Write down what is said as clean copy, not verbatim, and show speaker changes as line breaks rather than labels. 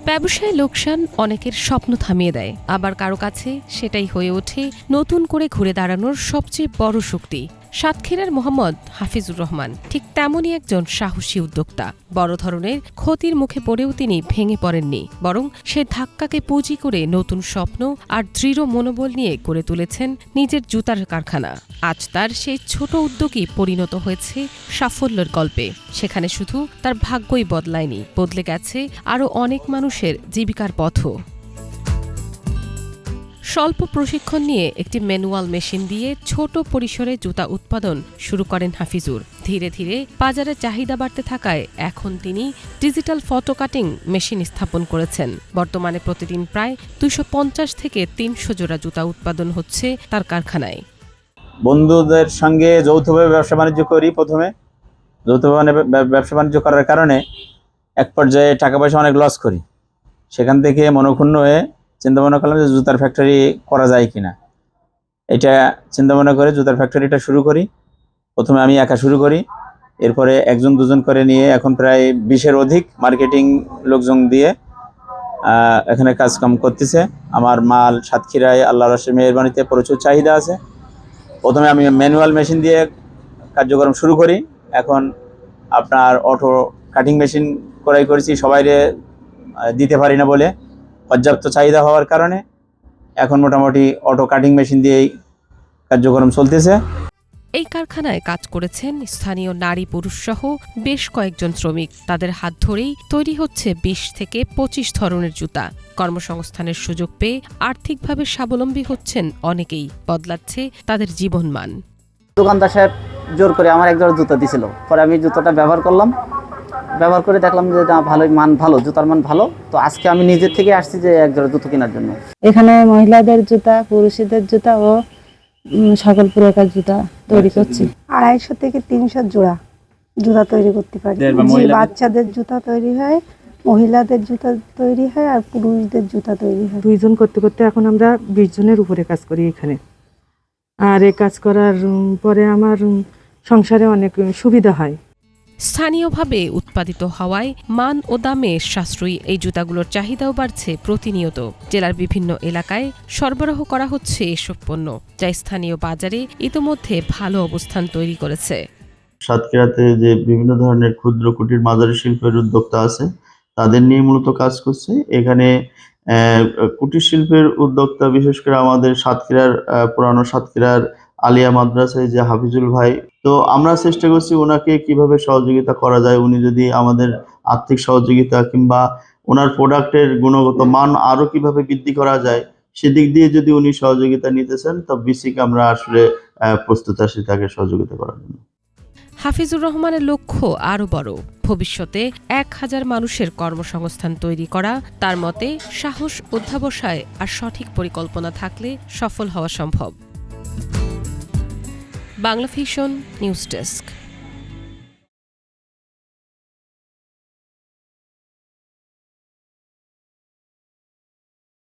ব্যবসায় লোকসান অনেকের স্বপ্ন থামিয়ে দেয়, আবার কারো কাছে সেটাই হয়ে ওঠে নতুন করে ঘুরে দাঁড়ানোর সবচেয়ে বড় শক্তি। সাতক্ষীরার মোহাম্মদ হাফিজুর রহমান ঠিক তেমনই একজন সাহসী উদ্যোক্তা। বড় ধরনের ক্ষতির মুখে পড়েও তিনি ভেঙে পড়েননি, বরং সে ধাক্কাকে পুঁজি করে নতুন স্বপ্ন আর দৃঢ় মনোবল নিয়ে গড়ে তুলেছেন নিজের জুতার কারখানা। আজ তার সেই ছোট উদ্যোগই পরিণত হয়েছে সাফল্যের গল্পে। সেখানে শুধু তার ভাগ্যই বদলায়নি, বদলে গেছে আরও অনেক মানুষের জীবিকার পথও। স্বল্প প্রশিক্ষণ নিয়ে একটি ম্যানুয়াল মেশিন দিয়ে ছোট পরিসরে জুতা উৎপাদন শুরু করেন হাফিজুর। ধীরে ধীরে বাজারে চাহিদা বাড়তে থাকায় এখন তিনি ডিজিটাল ফটো কাটিং মেশিন স্থাপন করেছেন। বর্তমানে প্রতিদিন প্রায় 250 থেকে 300 জোড়া জুতা উৎপাদন হচ্ছে তার কারখানায়।
বন্ধুদের সঙ্গে যৌথভাবে ব্যবসা বাণিজ্য করি। প্রথমে যৌথভাবে ব্যবসা বাণিজ্য করার কারণে এক পর্যায়ে টাকা পয়সা অনেক লস করি। সেখান থেকে মনক্ষুণ্ণ হয়ে চিন্তা ভাবনা করলাম যে জুতার ফ্যাক্টরি করা যায় কিনা। এটা চিন্তা ভাবনা করে জুতার ফ্যাক্টরিটা শুরু করি। প্রথমে আমি একা শুরু করি, এরপরে একজন দুজন করে নিয়ে এখন প্রায় 20-এর অধিক মার্কেটিং লোকজন দিয়ে এখানে কাজকাম করতেছে। আমার মাল সাতক্ষীরায় আল্লাহর রহমতে মেহেরবানিতে প্রচুর চাহিদা আছে। প্রথমে আমি ম্যানুয়াল মেশিন দিয়ে কার্যক্রম শুরু করি, এখন আপনার অটো কাটিং মেশিন ক্রয় করেছি। সবাইরে দিতে পারি না বলে পর্যাপ্ত চাহিদা হওয়ার কারণে এখন মোটামুটি অটো কাটিং মেশিন দিয়েই কার্যক্রম চলতেছে।
এই কারখানায় কাজ করেছেন স্থানীয় নারী পুরুষ সহ বেশ কয়েকজন শ্রমিক। তাদের হাত ধরেই তৈরি হচ্ছে 20 থেকে 25 ধরনের জুতা। কর্মসংস্থানের সুযোগ পেয়ে আর্থিকভাবে স্বাবলম্বী হচ্ছেন অনেকেই, বদলাচ্ছে তাদের জীবনমান।
দোকানদার সাহেব জোর করে আমার একজোড়া জুতা দিছিল, পরে আমি জুতোটা ব্যবহার করলাম, ব্যবহার করে দেখলাম যে না, ভালোই মান ভালো, জুতার মান ভালো। তো আজকে আমি নিজের থেকে আসছি যে একজোড়া জুতো কেনার জন্য।
এখানে মহিলাদের জুতা, পুরুষদের জুতা ও সকল প্রকার জুতা তৈরি করছি।
250 থেকে 300 জোড়া জুতা তৈরি করতে পারি। বাচ্চাদের জুতা তৈরি হয়, মহিলাদের জুতা তৈরি হয়, আর পুরুষদের জুতা তৈরি হয়।
2 জন করতে করতে এখন আমরা 20 জনের উপরে কাজ করি এখানে। আর এই কাজ করার পরে আমার সংসারে অনেক সুবিধা হয়।
স্থানীয়ভাবে উৎপাদিত হওয়ায় মান ও দামে সাশ্রয়ী এই জুতাগুলোর চাহিদাও বাড়ছে প্রতিনিয়ত। জেলার বিভিন্ন এলাকায় সরবরাহ করা হচ্ছে এসব পণ্য, যা স্থানীয় বাজারে ইতোমধ্যে ভালো অবস্থান তৈরি করেছে।
সাতক্ষীরাতে যে বিভিন্ন ধরনের ক্ষুদ্র কুটির মাঝারি শিল্পের উদ্যোক্তা আছে, তাদের নিয়ে মূলত কাজ করছে। এখানে কুটির শিল্পের উদ্যোক্তা বিশেষ করে আমাদের সাতক্ষীরার পুরানো সাতক্ষীরার আলিয়া মাদ্রাসায় যে হাফিজুল ভাই, তো আমরা চেষ্টা করছি ওনাকে কিভাবে সহযোগিতা করা যায়। উনি যদি আমাদের আর্থিক সহযোগিতা কিংবা ওনার প্রোডাক্টের গুণগত মান আরো কিভাবে বৃদ্ধি করা যায় সেদিক দিয়ে যদি উনি সহযোগিতা নিতে চান, তো বিসিকে আমরা আসলে প্রস্তুত আছি তাকে সহযোগিতা করার জন্য।
হাফিজুর রহমানের লক্ষ্য আরও বড়, ভবিষ্যতে 1000 মানুষের কর্মসংস্থান তৈরি করা। তার মতে সাহস, অধ্যাবসায় আর সঠিক পরিকল্পনা থাকলে সফল হওয়া সম্ভব। Bangla vision news desk.